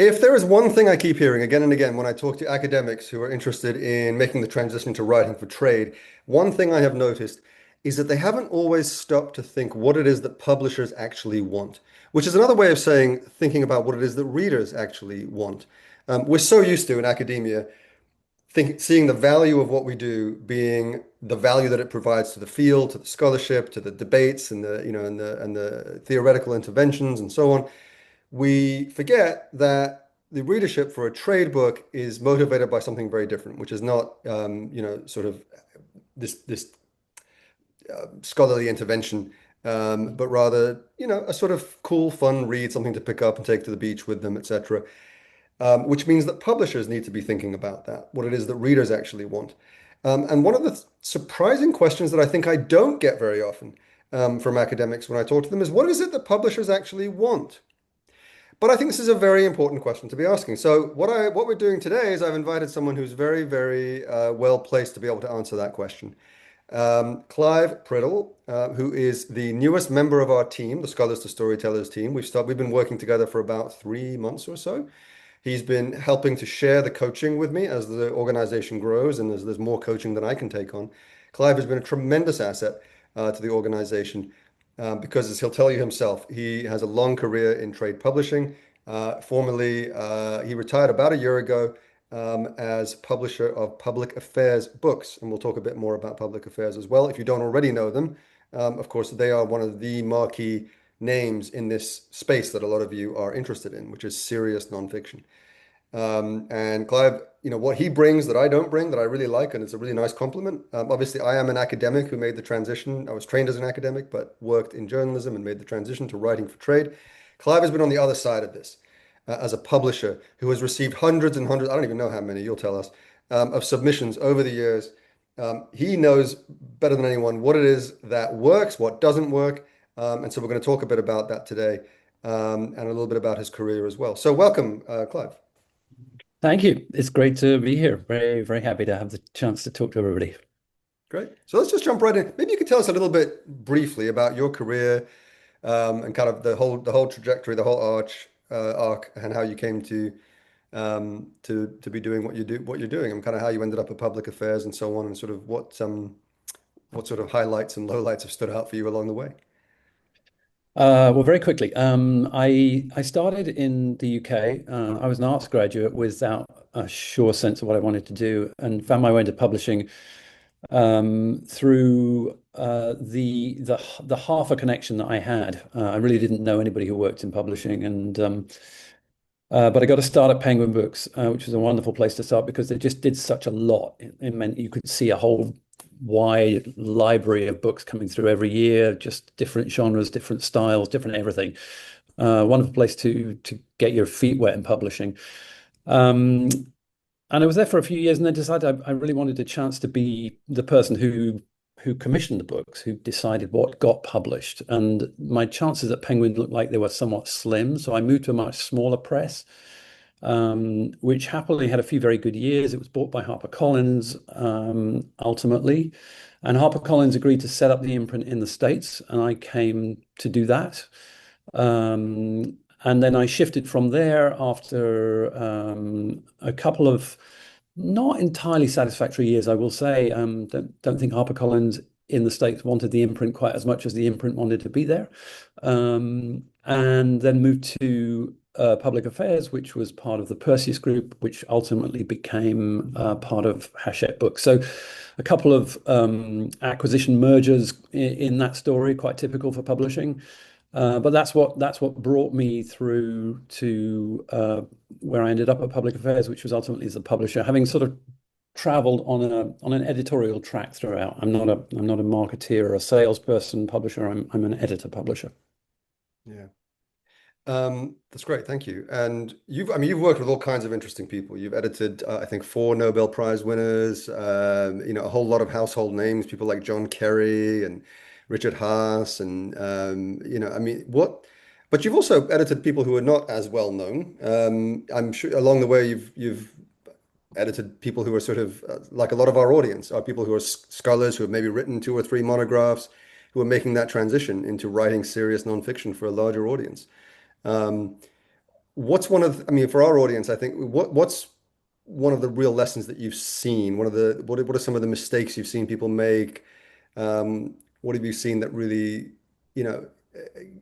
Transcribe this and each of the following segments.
If there is one thing I keep hearing again and again when I talk to academics who are interested in making the transition to writing for trade, one thing I have noticed is that they haven't always stopped to think what it is that publishers actually want, which is another way of saying thinking about what it is that readers actually want. We're so used to in academia seeing the value of what we do being the value that it provides to the field, to the scholarship, to the debates and the theoretical interventions and so on. We forget that the readership for a trade book is motivated by something very different, which is not, sort of this scholarly intervention, but rather, a sort of cool, fun read, something to pick up and take to the beach with them, etc. Which means that publishers need to be thinking about that, what it is that readers actually want. And one of the surprising questions that I think I don't get very often from academics when I talk to them is what is it that publishers actually want? But I think this is a very important question to be asking. So what we're doing today is I've invited someone who's very, very well placed to be able to answer that question. Clive Priddle, who is the newest member of our team, the Scholars to Storytellers team. We've been working together for about 3 months or so. He's been helping to share the coaching with me as the organization grows and there's more coaching than I can take on. Clive has been a tremendous asset to the organization because, as he'll tell you himself, he has a long career in trade publishing. Formerly, he retired about a year ago as publisher of Public Affairs books, and we'll talk a bit more about Public Affairs as well. If you don't already know them, of course, they are one of the marquee names in this space that a lot of you are interested in, which is serious nonfiction. And Clive, what he brings that I don't bring, that I really like, and it's a really nice compliment. Obviously, I am an academic who made the transition. I was trained as an academic, but worked in journalism and made the transition to writing for trade. Clive has been on the other side of this as a publisher who has received hundreds and hundreds, I don't even know how many, you'll tell us, of submissions over the years. He knows better than anyone what it is that works, what doesn't work. And so we're going to talk a bit about that today and a little bit about his career as well. So welcome, Clive. Thank you. It's great to be here. Very, very happy to have the chance to talk to everybody. Great. So let's just jump right in. Maybe you could tell us a little bit briefly about your career and kind of the whole trajectory, the whole arc, and how you came to be doing what you're doing, and kind of how you ended up at Public Affairs and so on, and sort of what sort of highlights and lowlights have stood out for you along the way. Well, very quickly, I started in the UK. I was an arts graduate without a sure sense of what I wanted to do, and found my way into publishing through the half a connection that I had. I really didn't know anybody who worked in publishing, and but I got to start at Penguin Books, which was a wonderful place to start because they just did such a lot. It meant you could see a whole wide library of books coming through every year, just different genres, different styles, different everything. Wonderful place to get your feet wet in publishing. Um, and I was there for a few years, and then decided I really wanted a chance to be the person who commissioned the books, who decided what got published. And my chances at Penguin looked like they were somewhat slim, so I moved to a much smaller press, which happily had a few very good years. It was bought by HarperCollins ultimately, and HarperCollins agreed to set up the imprint in the States, and I came to do that. And then I shifted from there after a couple of not entirely satisfactory years, I will say. Don't think HarperCollins in the States wanted the imprint quite as much as the imprint wanted to be there. And then moved to Public Affairs, which was part of the Perseus Group, which ultimately became part of Hachette Books. So a couple of acquisition mergers in that story, quite typical for publishing. But that's what brought me through to where I ended up at Public Affairs, which was ultimately as a publisher, having sort of traveled on an editorial track throughout. I'm not a marketeer or a salesperson publisher. I'm an editor publisher. Yeah. That's great. Thank you. And you've worked with all kinds of interesting people. You've edited, I think, 4 Nobel Prize winners, a whole lot of household names, people like John Kerry and Richard Haas, and but you've also edited people who are not as well known. I'm sure along the way you've edited people who are sort of like a lot of our audience are people who are scholars who have maybe written 2 or 3 monographs, who are making that transition into writing serious nonfiction for a larger audience. Um, what's one of, I mean, for our audience, I think what's one of the real lessons that you've seen? What are some of the mistakes you've seen people make? What have you seen that really, you know,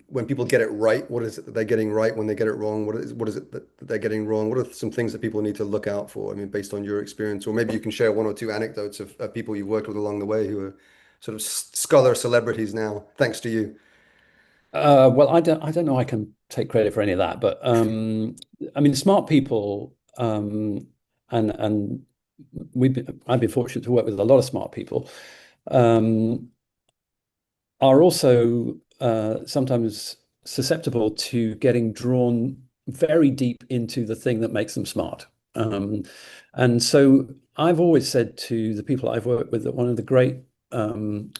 when people get it right, what is it that they're getting right? When they get it wrong, what is it that they're getting wrong? What are some things that people need to look out for? I mean, based on your experience, or maybe you can share one or two anecdotes of people you've worked with along the way who are sort of scholar celebrities now, thanks to you. Well, I don't know. I can take credit for any of that, but I mean, smart people, and I've been fortunate to work with a lot of smart people, um, are also sometimes susceptible to getting drawn very deep into the thing that makes them smart. Um, and so I've always said to the people I've worked with that one of the great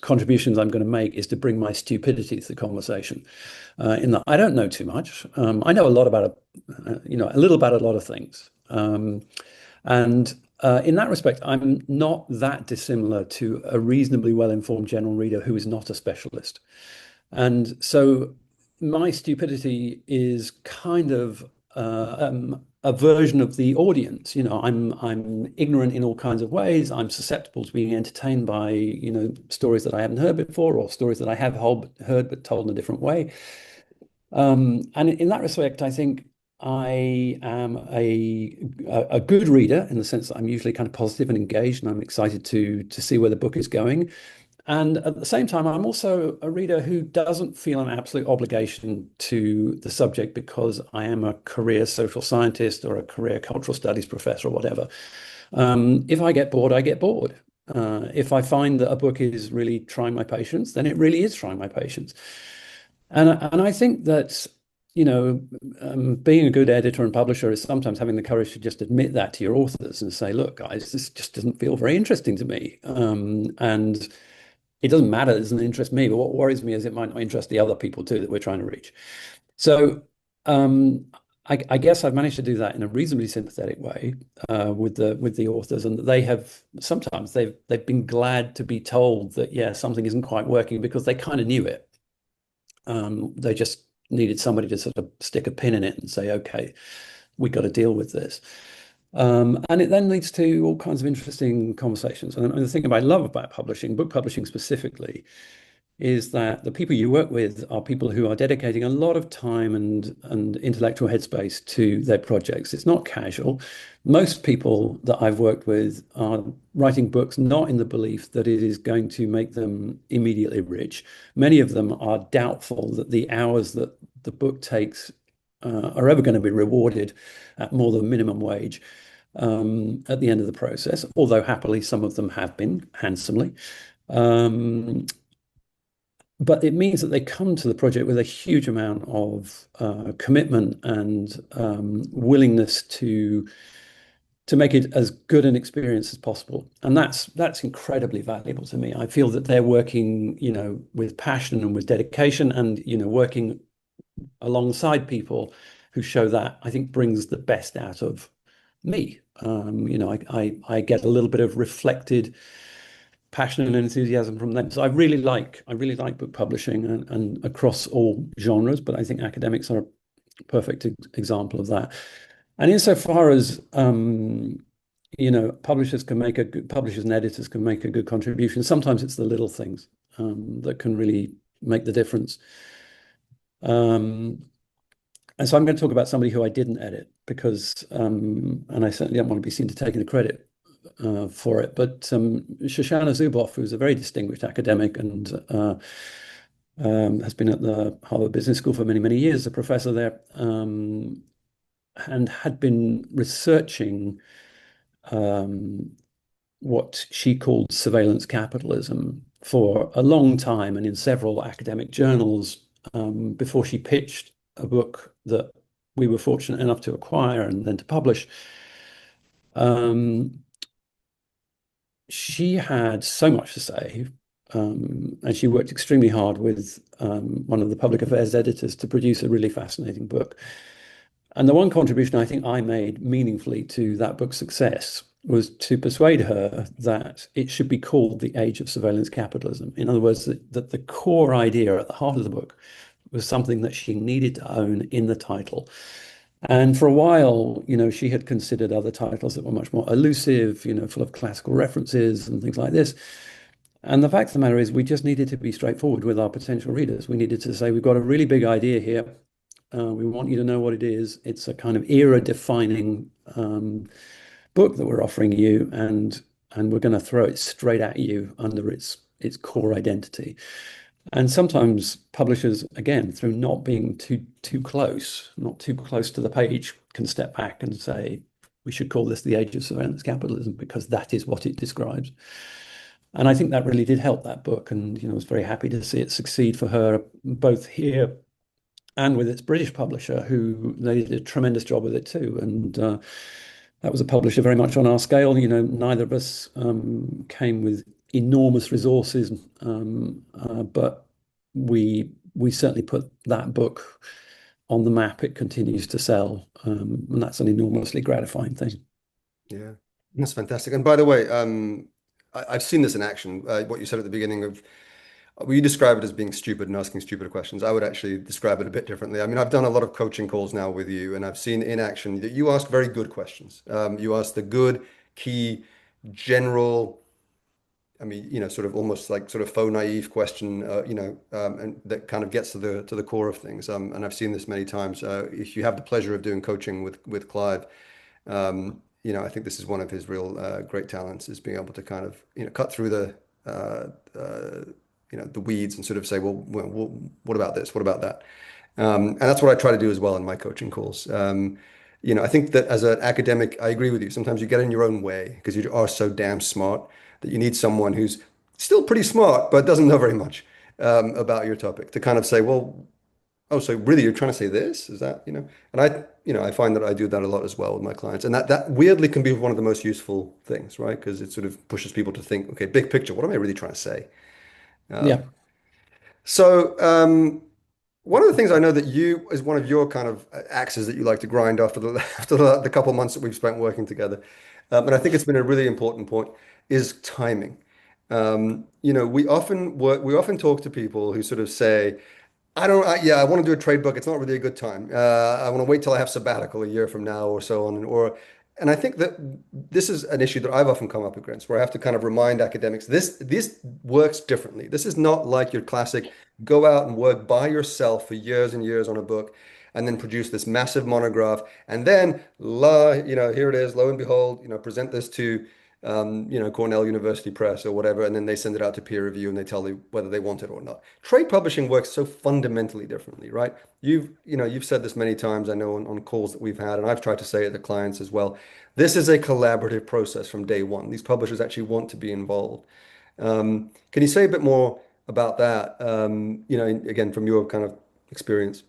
contributions I'm going to make is to bring my stupidity to the conversation. In that I don't know too much. I know a lot about, a little about a lot of things. And in that respect, I'm not that dissimilar to a reasonably well-informed general reader who is not a specialist. And so my stupidity is kind of a version of the audience. I'm ignorant in all kinds of ways. I'm susceptible to being entertained by, stories that I haven't heard before or stories that I have heard but told in a different way. And in that respect, I think I am a good reader in the sense that I'm usually kind of positive and engaged, and I'm excited to see where the book is going. And at the same time, I'm also a reader who doesn't feel an absolute obligation to the subject because I am a career social scientist or a career cultural studies professor or whatever. If I get bored, I get bored. If I find that a book is really trying my patience, then it really is trying my patience. And I think that, being a good editor and publisher is sometimes having the courage to just admit that to your authors and say, look, guys, this just doesn't feel very interesting to me. And it doesn't matter, it doesn't interest me, but what worries me is it might not interest the other people too that we're trying to reach. So um, I guess I've managed to do that in a reasonably sympathetic way with the authors, and they have sometimes they've been glad to be told that yeah, something isn't quite working because they kind of knew it. They just needed somebody to sort of stick a pin in it and say, okay, we got to deal with this. And it then leads to all kinds of interesting conversations. And the thing I love about publishing, book publishing specifically, is that the people you work with are people who are dedicating a lot of time and intellectual headspace to their projects. It's not casual. Most people that I've worked with are writing books not in the belief that it is going to make them immediately rich. Many of them are doubtful that the hours that the book takes are ever going to be rewarded at more than minimum wage at the end of the process, although happily some of them have been handsomely. Um, but it means that they come to the project with a huge amount of commitment and willingness to make it as good an experience as possible, and that's incredibly valuable to me. I feel that they're working, with passion and with dedication, and working alongside people who show that. I think brings the best out of me. I get a little bit of reflected passion and enthusiasm from them. So I really like book publishing and across all genres, but I think academics are a perfect example of that. And insofar as publishers and editors can make a good contribution. Sometimes it's the little things that can really make the difference. Um, and so I'm going to talk about somebody who I didn't edit because, and I certainly don't want to be seen to taking the credit for it, but Shoshana Zuboff, who's a very distinguished academic and has been at the Harvard Business School for many, many years, a professor there, and had been researching what she called surveillance capitalism for a long time and in several academic journals before she pitched a book that we were fortunate enough to acquire and then to publish. She had so much to say, and she worked extremely hard with one of the public affairs editors to produce a really fascinating book. And the one contribution I think I made meaningfully to that book's success was to persuade her that it should be called The Age of Surveillance Capitalism. In other words, that the core idea at the heart of the book was something that she needed to own in the title. And for a while, she had considered other titles that were much more elusive, full of classical references and things like this. And the fact of the matter is, we just needed to be straightforward with our potential readers. We needed to say, we've got a really big idea here. We want you to know what it is. It's a kind of era-defining book that we're offering you, and we're going to throw it straight at you under its core identity. And sometimes publishers, again, through not being too close, not too close to the page, can step back and say, we should call this the age of surveillance capitalism because that is what it describes. And I think that really did help that book. And I was very happy to see it succeed for her, both here and with its British publisher, who they did a tremendous job with it too. And that was a publisher very much on our scale. Neither of us came with enormous resources, but we certainly put that book on the map. It continues to sell, and that's an enormously gratifying thing. Yeah, that's fantastic. And by the way, I've seen this in action. What you said at the beginning of, well, you describe it as being stupid and asking stupid questions. I would actually describe it a bit differently. I mean, I've done a lot of coaching calls now with you, and I've seen in action that you ask very good questions. You ask the good, key, general, I mean, sort of almost like sort of faux naive question, and that kind of gets to the core of things. And I've seen this many times. If you have the pleasure of doing coaching with Clive, I think this is one of his real great talents is being able to kind of cut through the weeds and sort of say, well, what about this? What about that? And that's what I try to do as well in my coaching calls. I think that as an academic, I agree with you. Sometimes you get in your own way because you are so damn smart that you need someone who's still pretty smart but doesn't know very much about your topic to kind of say, well, oh, so really you're trying to say this? Is that, And I find that I do that a lot as well with my clients. And that weirdly can be one of the most useful things, right? Because it sort of pushes people to think, okay, big picture, what am I really trying to say? Yeah. So one of the things I know that you is one of your kind of axes that you like to grind after the couple of months that we've spent working together, and I think it's been a really important point is timing. We often talk to people who sort of say, yeah, I want to do a trade book. It's not really a good time. I want to wait till I have sabbatical a year from now or so on, and I think that this is an issue that I've often come up against, where I have to kind of remind academics this works differently. This is not like your classic go out and work by yourself for years and years on a book and then produce this massive monograph and then here it is, lo and behold, present this to Cornell University Press or whatever, and then they send it out to peer review and they tell you whether they want it or not. Trade publishing works so fundamentally differently, right? You've said this many times, I know on calls that we've had, and I've tried to say it to clients as well. This is a collaborative process from day one. These publishers actually want to be involved. Can you say a bit more about that? Again, from your kind of experience.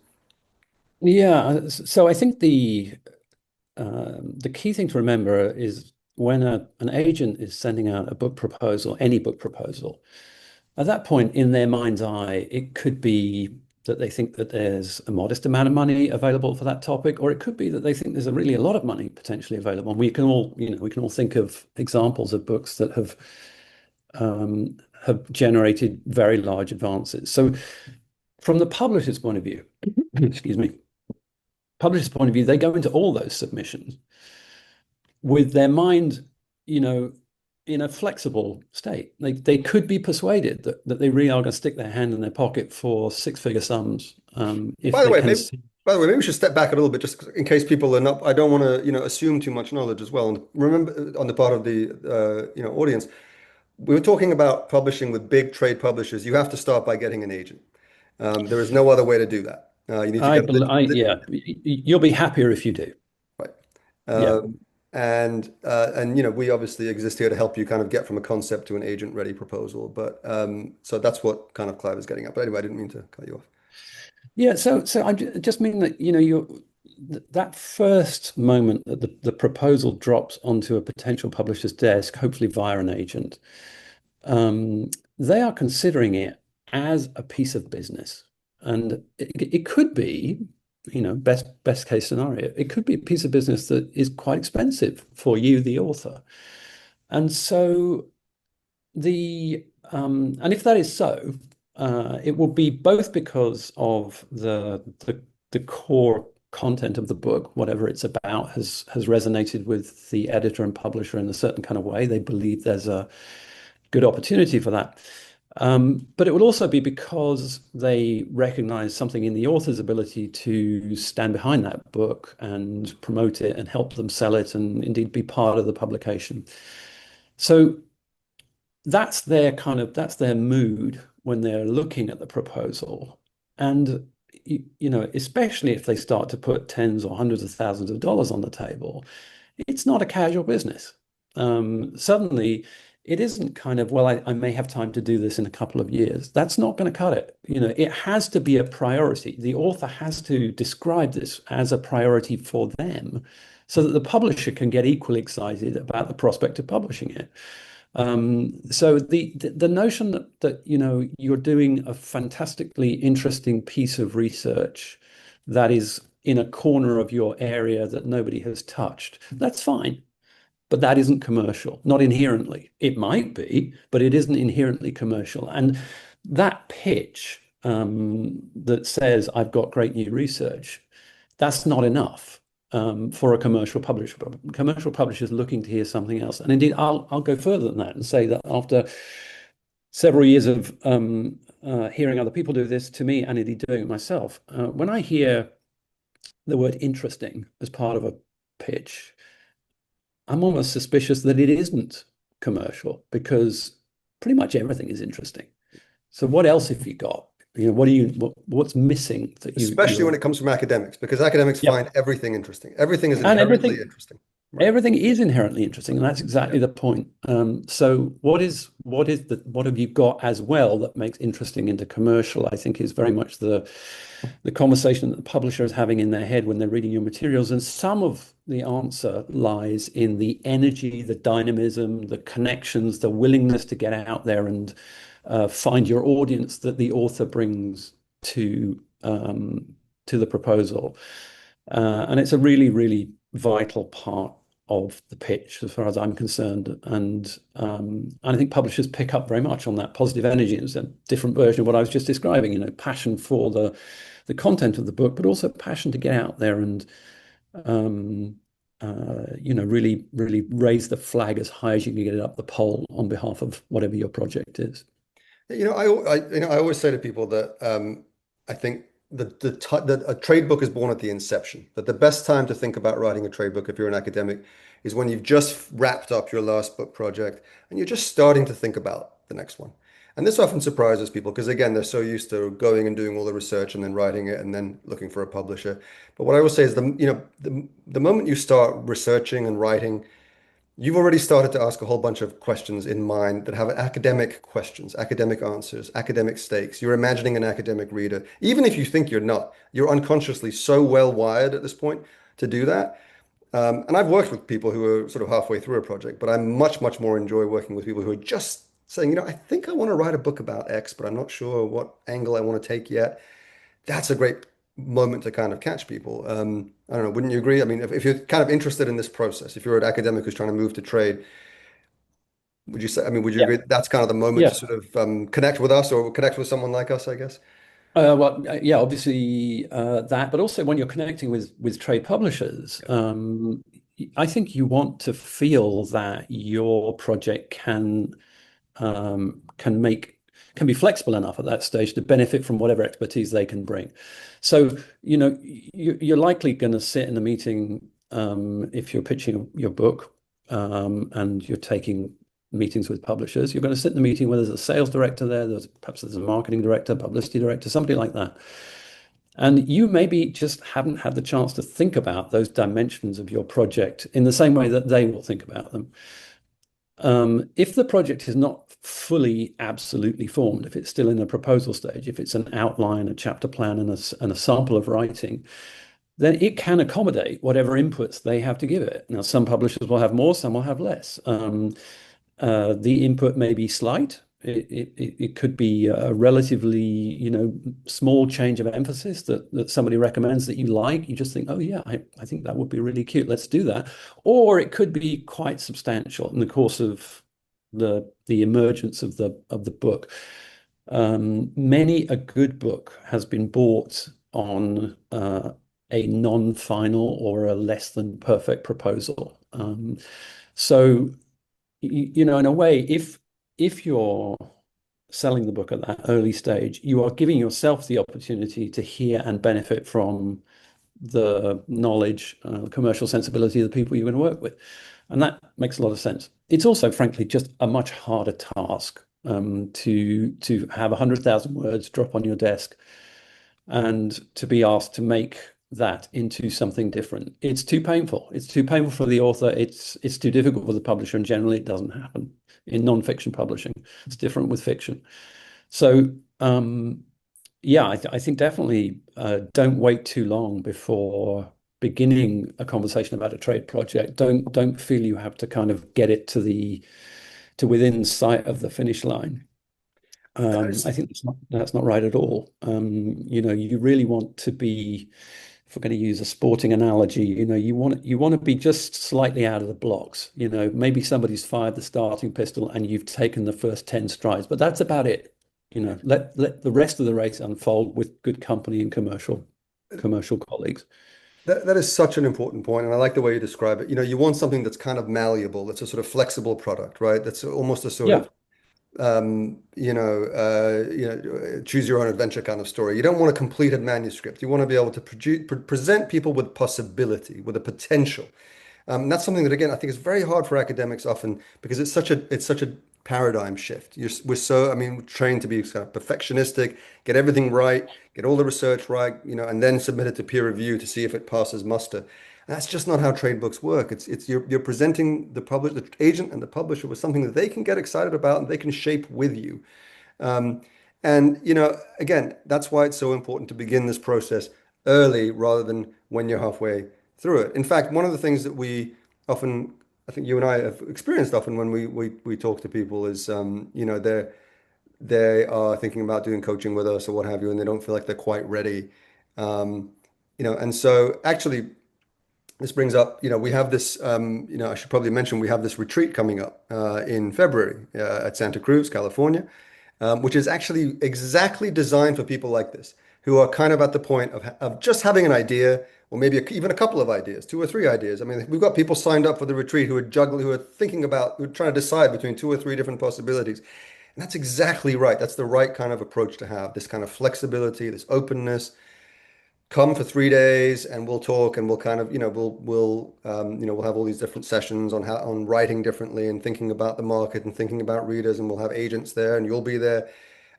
Yeah. So I think the key thing to remember is when an agent is sending out a book proposal, any book proposal, at that point in their mind's eye, it could be that they think that there's a modest amount of money available for that topic, or it could be that they think there's a lot of money potentially available. And we can all think of examples of books that have generated very large advances. So from the publisher's point of view, excuse me, they go into all those submissions with their mind, in a flexible state. They could be persuaded that they really are going to stick their hand in their pocket for six-figure sums. By the way, maybe we should step back a little bit just in case people are not. I don't want to, assume too much knowledge as well. And remember, on the part of the audience, we were talking about publishing with big trade publishers. You have to start by getting an agent. There is no other way to do that. You need to get yeah, you'll be happier if you do. right. Yeah. And we obviously exist here to help you kind of get from a concept to an agent-ready proposal. But so that's what kind of Clive is getting at. But anyway, I didn't mean to cut you off. Yeah, so I just mean that that first moment that the proposal drops onto a potential publisher's desk, hopefully via an agent, they are considering it as a piece of business, and it could be, best case scenario, it could be a piece of business that is quite expensive for you, the author, and so and if that is so. It will be both because of the core content of the book, whatever it's about, has resonated with the editor and publisher in a certain kind of way. They believe there's a good opportunity for that. But it will also be because they recognize something in the author's ability to stand behind that book and promote it and help them sell it and indeed be part of the publication. So that's their mood when they're looking at the proposal. And especially if they start to put tens or hundreds of thousands of dollars on the table, it's not a casual business. Suddenly, it isn't kind of, well, I may have time to do this in a couple of years. That's not going to cut it. It has to be a priority. The author has to describe this as a priority for them so that the publisher can get equally excited about the prospect of publishing it. So the notion that you're doing a fantastically interesting piece of research that is in a corner of your area that nobody has touched, that's fine. But that isn't commercial, not inherently. It might be, but it isn't inherently commercial. And that pitch that says, I've got great new research, that's not enough for a commercial publisher. Commercial publishers looking to hear something else. And indeed, I'll go further than that and say that after several years of hearing other people do this to me and indeed doing it myself, when I hear the word interesting as part of a pitch, I'm almost suspicious that it isn't commercial because pretty much everything is interesting. So what else have you got? What's missing that Especially when it comes from academics, because academics Yep. find everything interesting. Everything is And inherently interesting. Right. everything is inherently interesting, and that's exactly the point. So what have you got as well that makes interesting into commercial? I think is very much the conversation that the publisher is having in their head when they're reading your materials. And some of the answer lies in the energy, the dynamism, the connections, the willingness to get out there and find your audience that the author brings to the proposal. And it's a really, really vital part of the pitch as far as I'm concerned. And I think publishers pick up very much on that positive energy. It's a different version of what I was just describing, passion for the content of the book, but also passion to get out there and really, really raise the flag as high as you can get it up the pole on behalf of whatever your project is. I always say to people that I think that a trade book is born at the inception. That the best time to think about writing a trade book, if you're an academic, is when you've just wrapped up your last book project and you're just starting to think about the next one. And this often surprises people because, again, they're so used to going and doing all the research and then writing it and then looking for a publisher. But what I will say is the moment you start researching and writing, you've already started to ask a whole bunch of questions in mind that have academic questions, academic answers, academic stakes. You're imagining an academic reader. Even if you think you're not, you're unconsciously so well wired at this point to do that. And I've worked with people who are sort of halfway through a project, but I much, much more enjoy working with people who are just saying, I think I want to write a book about X, but I'm not sure what angle I want to take yet. That's a great moment to kind of catch people. I don't know, wouldn't you agree? I mean, if you're kind of interested in this process, if you're an academic who's trying to move to trade, would you Yeah. agree that's kind of the moment to Yeah. sort of connect with us or connect with someone like us, I guess? Yeah, obviously that, but also when you're connecting with trade publishers, I think you want to feel that your project can be flexible enough at that stage to benefit from whatever expertise they can bring. So, you're likely going to sit in a meeting if you're pitching your book and you're taking meetings with publishers. You're going to sit in the meeting where there's a sales director there, perhaps there's a marketing director, publicity director, somebody like that. And you maybe just haven't had the chance to think about those dimensions of your project in the same way that they will think about them. If the project is not fully absolutely formed, if it's still in the proposal stage, if it's an outline, a chapter plan, and a sample of writing, then it can accommodate whatever inputs they have to give it. Now, some publishers will have more, some will have less. The input may be slight. It could be a relatively, small change of emphasis that somebody recommends that you like. You just think, oh yeah, I think that would be really cute. Let's do that. Or it could be quite substantial in the course of the emergence of the book. Many a good book has been bought on a non-final or a less than perfect proposal. So, in a way, if you're selling the book at that early stage, you are giving yourself the opportunity to hear and benefit from the knowledge, commercial sensibility of the people you're going to work with. And that makes a lot of sense. It's also, frankly, just a much harder task to have 100,000 words drop on your desk and to be asked to make that into something different. It's too painful. It's too painful for the author. It's too difficult for the publisher, and generally it doesn't happen in non-fiction publishing. It's different with fiction. So yeah, I think definitely don't wait too long before beginning a conversation about a trade project. Don't feel you have to kind of get it to within sight of the finish line. I think that's not right at all. You really want to be, if we're going to use a sporting analogy, you want to be just slightly out of the blocks. Maybe somebody's fired the starting pistol and you've taken the first 10 strides, but that's about it. Let the rest of the race unfold with good company and commercial colleagues. That is such an important point, and I like the way you describe it. You want something that's kind of malleable, that's a sort of flexible product, right? That's almost a sort Yeah. of choose your own adventure kind of story. You don't want a completed manuscript. You want to be able to present people with possibility, with a potential. That's something that, again, I think is very hard for academics often because it's such a paradigm shift. We're so, I mean, we're trained to be kind of perfectionistic, get everything right, get all the research right, and then submit it to peer review to see if it passes muster. And that's just not how trade books work. It's you're presenting the agent and the publisher with something that they can get excited about and they can shape with you. Um, and again, that's why it's so important to begin this process early rather than when you're halfway through it. In fact, one of the things that we often, I think you and I have experienced often when we talk to people is, they are thinking about doing coaching with us or what have you, and they don't feel like they're quite ready. And so actually, this brings up, we have this, I should probably mention we have this retreat coming up in February at Santa Cruz, California, which is actually exactly designed for people like this, who are kind of at the point of just having an idea, or maybe even a couple of ideas, two or three ideas. I mean, we've got people signed up for the retreat who are juggling, who are thinking about, who are trying to decide between two or three different possibilities. And that's exactly right. That's the right kind of approach to have, this kind of flexibility, this openness. Come for 3 days and we'll talk and we'll kind of, we'll have all these different sessions on writing differently and thinking about the market and thinking about readers, and we'll have agents there and you'll be there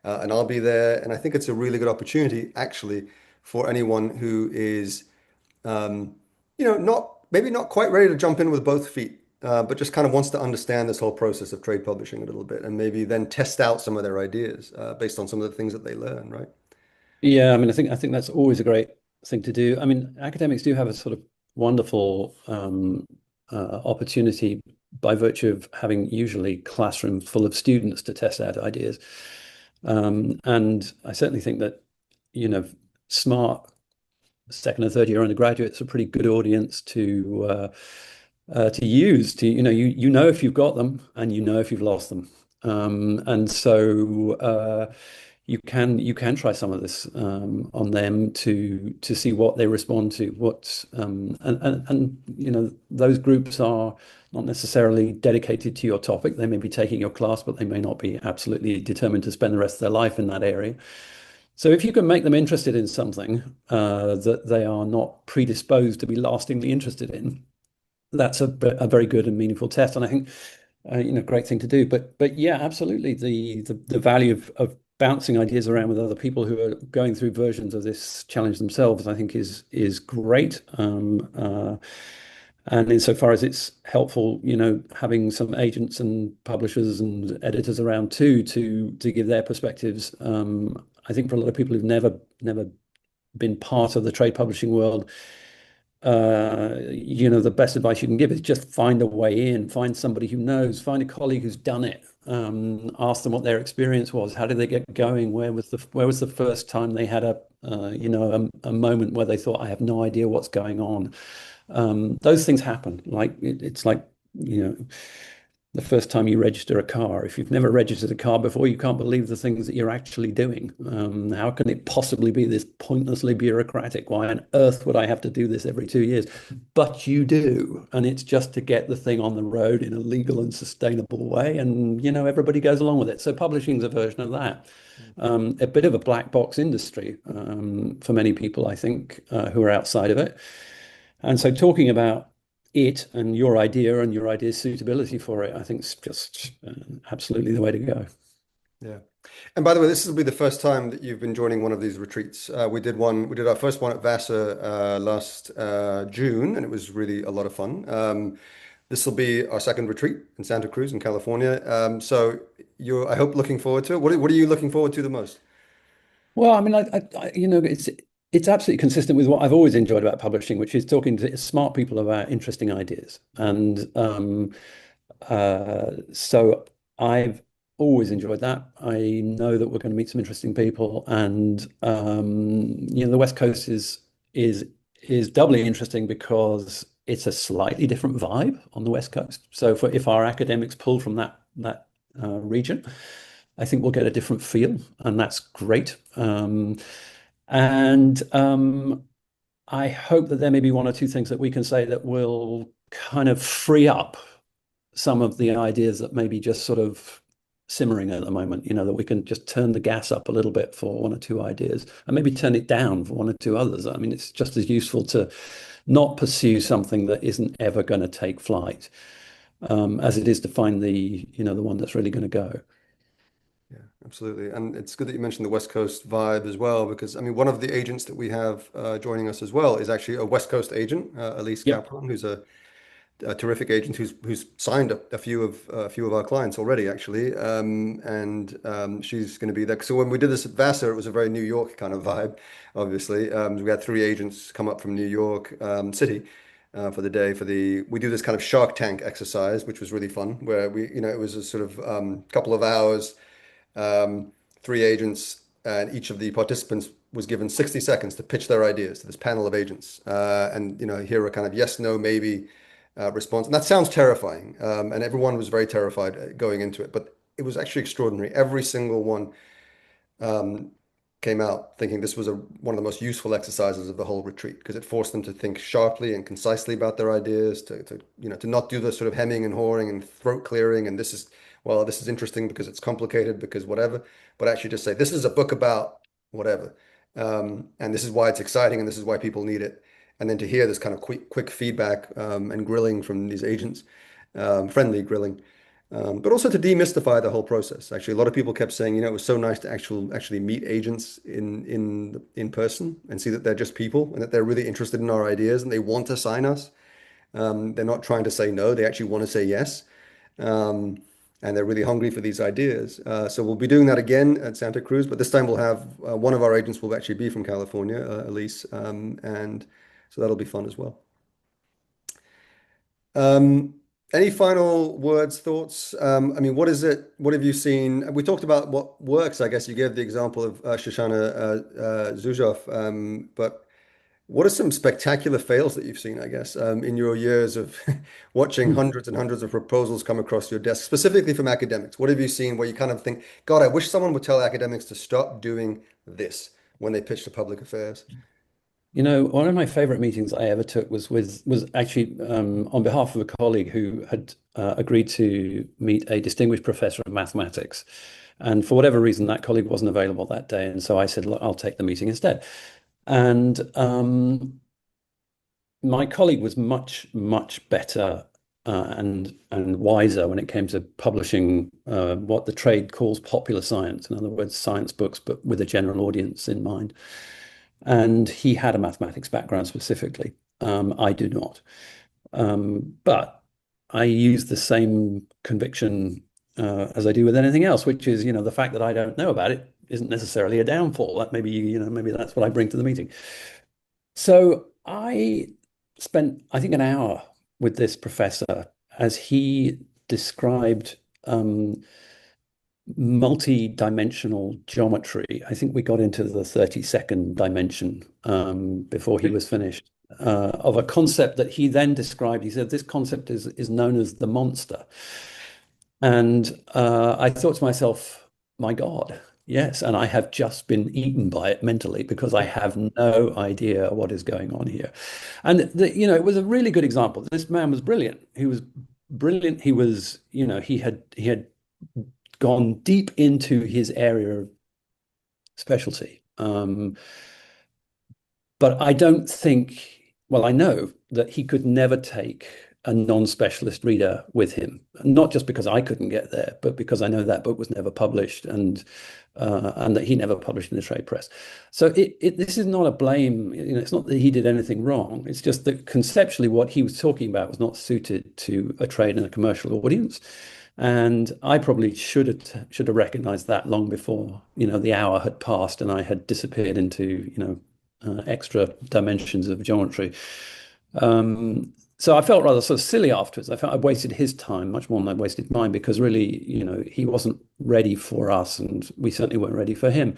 and I'll be there. And I think it's a really good opportunity actually for anyone who is, not maybe not quite ready to jump in with both feet, but just kind of wants to understand this whole process of trade publishing a little bit and maybe then test out some of their ideas based on some of the things that they learn, right? Yeah, I mean, I think that's always a great thing to do. I mean, academics do have a sort of wonderful opportunity by virtue of having usually classroom full of students to test out ideas. And I certainly think that, smart second and third year undergraduates are a pretty good audience to use. You know if you've got them and you know if you've lost them. And so you can try some of this on them to see what they respond to. And those groups are not necessarily dedicated to your topic. They may be taking your class, but they may not be absolutely determined to spend the rest of their life in that area. So if you can make them interested in something that they are not predisposed to be lastingly interested in, that's a very good and meaningful test. And I think great thing to do. But yeah, absolutely. The value of bouncing ideas around with other people who are going through versions of this challenge themselves, I think is great. And insofar as it's helpful, having some agents and publishers and editors around too to give their perspectives. I think for a lot of people who've never been part of the trade publishing world, the best advice you can give is just find a way in, find somebody who knows, find a colleague who's done it, ask them what their experience was, how did they get going, where was the first time they had a moment where they thought, I have no idea what's going on. Those things happen. Like it's like, the first time you register a car. If you've never registered a car before, you can't believe the things that you're actually doing. How can it possibly be this pointlessly bureaucratic? Why on earth would I have to do this every 2 years? But you do, and it's just to get the thing on the road in a legal and sustainable way, and everybody goes along with it. So publishing's a version of that. A bit of a black box industry for many people, I think, who are outside of it. And so talking about it and your idea and your idea's suitability for it, I think is just absolutely the way to go. Yeah. And by the way, this will be the first time that you've been joining one of these retreats. We did our first one at Vassar last June, and it was really a lot of fun. This will be our second retreat in Santa Cruz in California. So you're, I hope, looking forward to it. What are you looking forward to the most? Well, I mean, it's absolutely consistent with what I've always enjoyed about publishing, which is talking to smart people about interesting ideas. And so I've always enjoyed that. I know that we're going to meet some interesting people, and the West Coast is doubly interesting because it's a slightly different vibe on the West Coast. So if our academics pull from that region, I think we'll get a different feel, and that's great. And I hope that there may be one or two things that we can say that will kind of free up some of the ideas that may be just sort of simmering at the moment, that we can just turn the gas up a little bit for one or two ideas and maybe turn it down for one or two others. I mean, it's just as useful to not pursue something that isn't ever going to take flight, as it is to find the one that's really going to go. Yeah, absolutely. And it's good that you mentioned the West Coast vibe as well, because I mean, one of the agents that we have joining us as well is actually a West Coast agent, Elise Yep. Kaplan, who's a terrific agent who's signed a few of our clients already, actually. She's going to be there. So when we did this at Vassar, it was a very New York kind of vibe, obviously. We had three agents come up from New York City for the day we do this kind of Shark Tank exercise, which was really fun, where it was a sort of couple of hours, three agents, and each of the participants was given 60 seconds to pitch their ideas to this panel of agents, hear a kind of yes, no, maybe response. And that sounds terrifying, and everyone was very terrified going into it, but it was actually extraordinary. Every single one came out thinking this was one of the most useful exercises of the whole retreat, because it forced them to think sharply and concisely about their ideas, to not do the sort of hemming and hawing and throat clearing, and this is interesting because it's complicated, because whatever, but actually just say, this is a book about whatever. And this is why it's exciting, and this is why people need it. And then to hear this kind of quick feedback and grilling from these agents, friendly grilling, but also to demystify the whole process. Actually, a lot of people kept saying, it was so nice to actually meet agents in person and see that they're just people and that they're really interested in our ideas and they want to sign us. They're not trying to say no; they actually want to say yes. And they're really hungry for these ideas. So we'll be doing that again at Santa Cruz, but this time we'll have one of our agents will actually be from California, Elise, and so that'll be fun as well. Any final words, thoughts? I mean, what is it? What have you seen? We talked about what works. I guess you gave the example of Shoshana Zujoff, but what are some spectacular fails that you've seen, I guess, in your years of watching hundreds and hundreds of proposals come across your desk, specifically from academics? What have you seen where you kind of think, God, I wish someone would tell academics to stop doing this when they pitch to public affairs? One of my favorite meetings I ever took was actually on behalf of a colleague who had agreed to meet a distinguished professor of mathematics. And for whatever reason, that colleague wasn't available that day. And so I said, look, I'll take the meeting instead. And my colleague was much, much better and wiser when it came to publishing what the trade calls popular science. In other words, science books, but with a general audience in mind. And he had a mathematics background specifically. I do not. But I use the same conviction as I do with anything else, which is, the fact that I don't know about it isn't necessarily a downfall. That maybe that's what I bring to the meeting. So I spent, I think, an hour with this professor as he described multi-dimensional geometry. I think we got into the 32nd dimension before he was finished, of a concept that he then described. He said this concept is known as the monster. And I thought to myself, my God, yes. And I have just been eaten by it mentally because I have no idea what is going on here. And it was a really good example. This man was brilliant. He was brilliant. He was, he had gone deep into his area of specialty. But I don't think, well, I know that he could never take a non-specialist reader with him, not just because I couldn't get there, but because I know that book was never published and that he never published in the trade press. So this is not a blame, it's not that he did anything wrong. It's just that conceptually what he was talking about was not suited to a trade and a commercial audience. And I probably should have recognized that long before, the hour had passed and I had disappeared into, extra dimensions of geometry. So I felt rather sort of silly afterwards. I felt I wasted his time much more than I wasted mine because really, he wasn't ready for us, and we certainly weren't ready for him.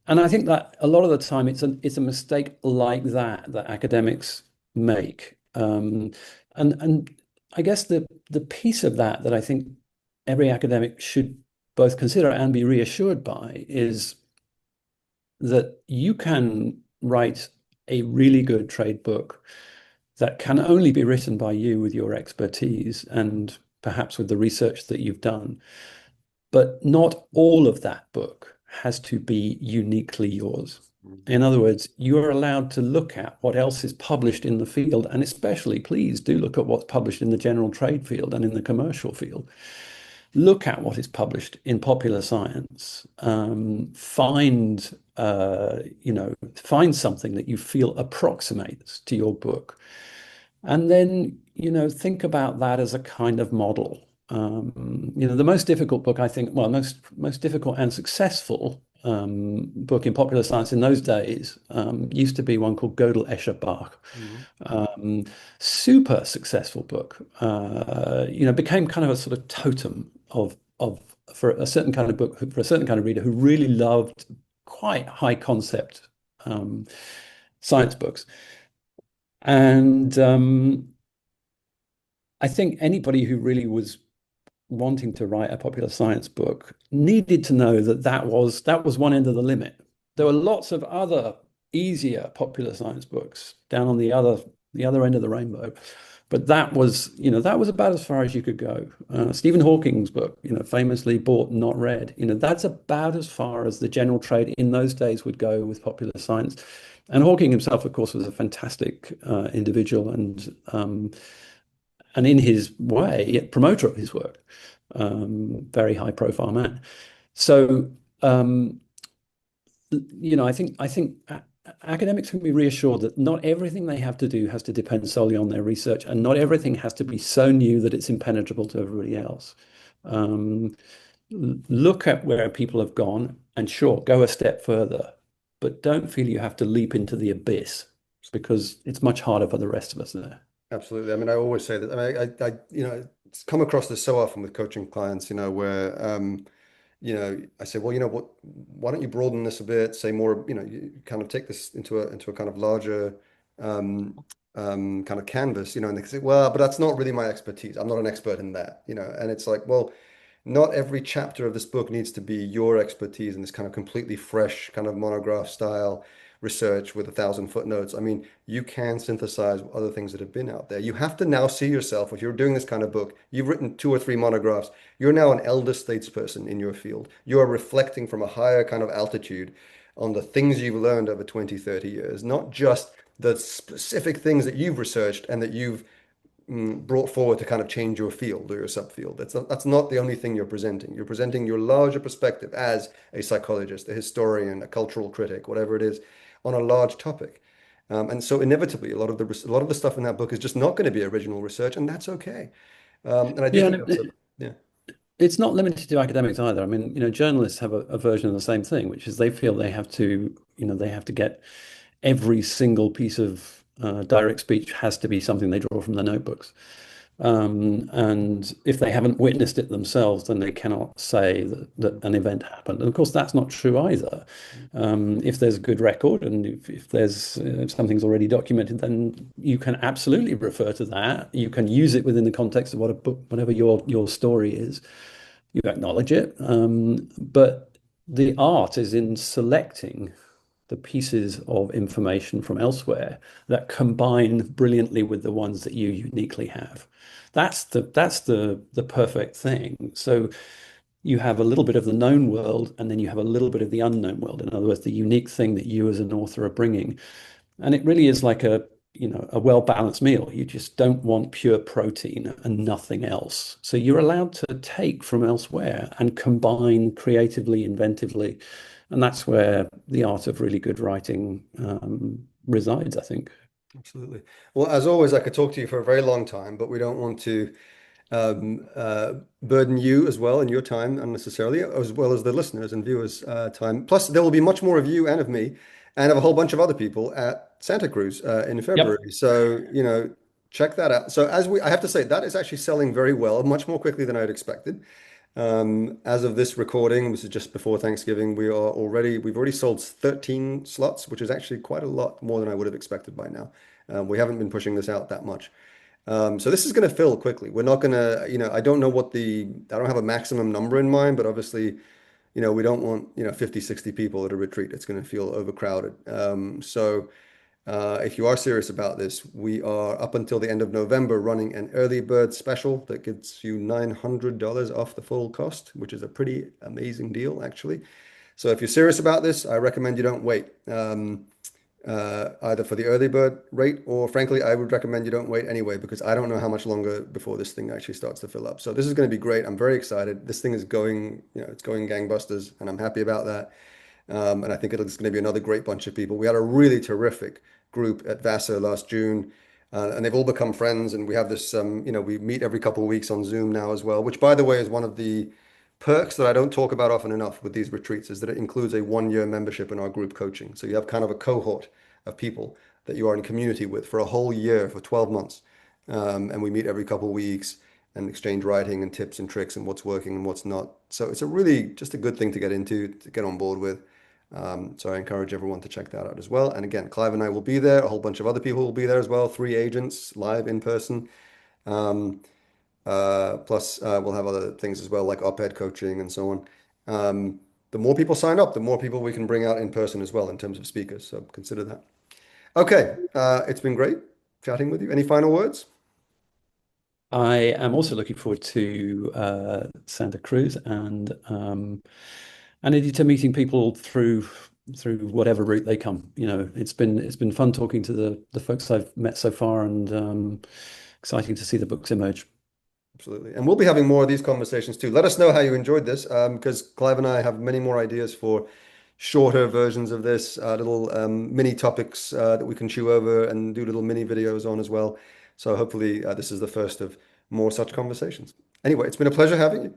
And I think that a lot of the time it's a mistake like that academics make. And I guess the piece of that I think every academic should both consider and be reassured by is that you can write a really good trade book that can only be written by you with your expertise and perhaps with the research that you've done. But not all of that book has to be uniquely yours. In other words, you are allowed to look at what else is published in the field, and especially, please do look at what's published in the general trade field and in the commercial field. Look at what is published in popular science. Find something that you feel approximates to your book, and then think about that as a kind of model. The most difficult book, I think, well, most difficult and successful book in popular science in those days used to be one called Gödel, Escher, Bach. Super successful book. Became kind of a sort of totem of for a certain kind of book, for a certain kind of reader who really loved quite high concept science books. And I think anybody who really was wanting to write a popular science book needed to know that was one end of the limit. There were lots of other easier popular science books down on the other end of the rainbow, but that was about as far as you could go. Stephen Hawking's book, famously bought, not read. That's about as far as the general trade in those days would go with popular science. And Hawking himself, of course, was a fantastic individual and in his way, a promoter of his work, very high profile man. So, I think academics can be reassured that not everything they have to do has to depend solely on their research, and not everything has to be so new that it's impenetrable to everybody else. Look at where people have gone, and sure, go a step further, but don't feel you have to leap into the abyss because it's much harder for the rest of us there. Absolutely. I mean, I always say that. I mean, it's come across this so often with coaching clients, where, I say, well, what, why don't you broaden this a bit, say more, you kind of take this into a kind of larger, kind of canvas, and they say, well, but that's not really my expertise. I'm not an expert in that, and it's like, well, not every chapter of this book needs to be your expertise in this kind of completely fresh kind of monograph style research with 1,000 footnotes. I mean, you can synthesize other things that have been out there. You have to now see yourself, if you're doing this kind of book, you've written 2 or 3 monographs, you're now an elder statesperson in your field. You are reflecting from a higher kind of altitude on the things you've learned over 20, 30 years, not just the specific things that you've researched and that you've brought forward to kind of change your field or your subfield. That's not the only thing you're presenting. You're presenting your larger perspective as a psychologist, a historian, a cultural critic, whatever it is, on a large topic. And so inevitably, a lot of the stuff in that book is just not going to be original research, and that's okay. And I do Yeah, think and that's yeah. it's not limited to academics either. I mean, journalists have a version of the same thing, which is they feel they have to get every single piece of direct speech has to be something they draw from the notebooks. And if they haven't witnessed it themselves, then they cannot say that an event happened. And of course, that's not true either. If there's a good record and if there's if something's already documented, then you can absolutely refer to that. You can use it within the context of what a book, whatever your story is. You acknowledge it, but the art is in selecting the pieces of information from elsewhere that combine brilliantly with the ones that you uniquely have. That's the perfect thing. So you have a little bit of the known world, and then you have a little bit of the unknown world. In other words, the unique thing that you as an author are bringing. And it really is like a well-balanced meal. You just don't want pure protein and nothing else. So you're allowed to take from elsewhere and combine creatively, inventively. And that's where the art of really good writing resides, I think. Absolutely. Well, as always, I could talk to you for a very long time, but we don't want to burden you as well in your time unnecessarily, as well as the listeners and viewers' time. Plus, there will be much more of you and of me, and of a whole bunch of other people at Santa Cruz in Yep. February. So, check that out. So, I have to say, that is actually selling very well, much more quickly than I had expected. As of this recording, this is just before Thanksgiving, we've already sold 13 slots, which is actually quite a lot more than I would have expected by now. We haven't been pushing this out that much. So this is going to fill quickly. We're not going to, I don't know I don't have a maximum number in mind, but obviously, we don't want, 50, 60 people at a retreat. It's going to feel overcrowded. So if you are serious about this, we are up until the end of November running an early bird special that gets you $900 off the full cost, which is a pretty amazing deal, actually. So if you're serious about this, I recommend you don't wait. Either for the early bird rate, or frankly, I would recommend you don't wait anyway, because I don't know how much longer before this thing actually starts to fill up. So this is going to be great. I'm very excited. This thing is going, it's going gangbusters, and I'm happy about that. And I think it's going to be another great bunch of people. We had a really terrific group at Vassar last June, and they've all become friends. And we have this, we meet every couple of weeks on Zoom now as well, which, by the way, is one of the perks that I don't talk about often enough with these retreats, is that it includes a 1 year membership in our group coaching. So you have kind of a cohort of people that you are in community with for a whole year, for 12 months. And we meet every couple of weeks and exchange writing and tips and tricks and what's working and what's not. So it's a really just a good thing to get into, to get on board with. So I encourage everyone to check that out as well. And again, Clive and I will be there. A whole bunch of other people will be there as well. 3 agents live in person. Um, plus, we'll have other things as well, like op-ed coaching and so on. The more people sign up, the more people we can bring out in person as well in terms of speakers. So consider that. Okay, it's been great chatting with you. Any final words? I am also looking forward to Santa Cruz and indeed to meeting people through whatever route they come. It's been fun talking to the folks I've met so far, and exciting to see the books emerge. Absolutely. And we'll be having more of these conversations too. Let us know how you enjoyed this, because Clive and I have many more ideas for shorter versions of this, little mini topics that we can chew over and do little mini videos on as well. So hopefully this is the first of more such conversations. Anyway, it's been a pleasure having you.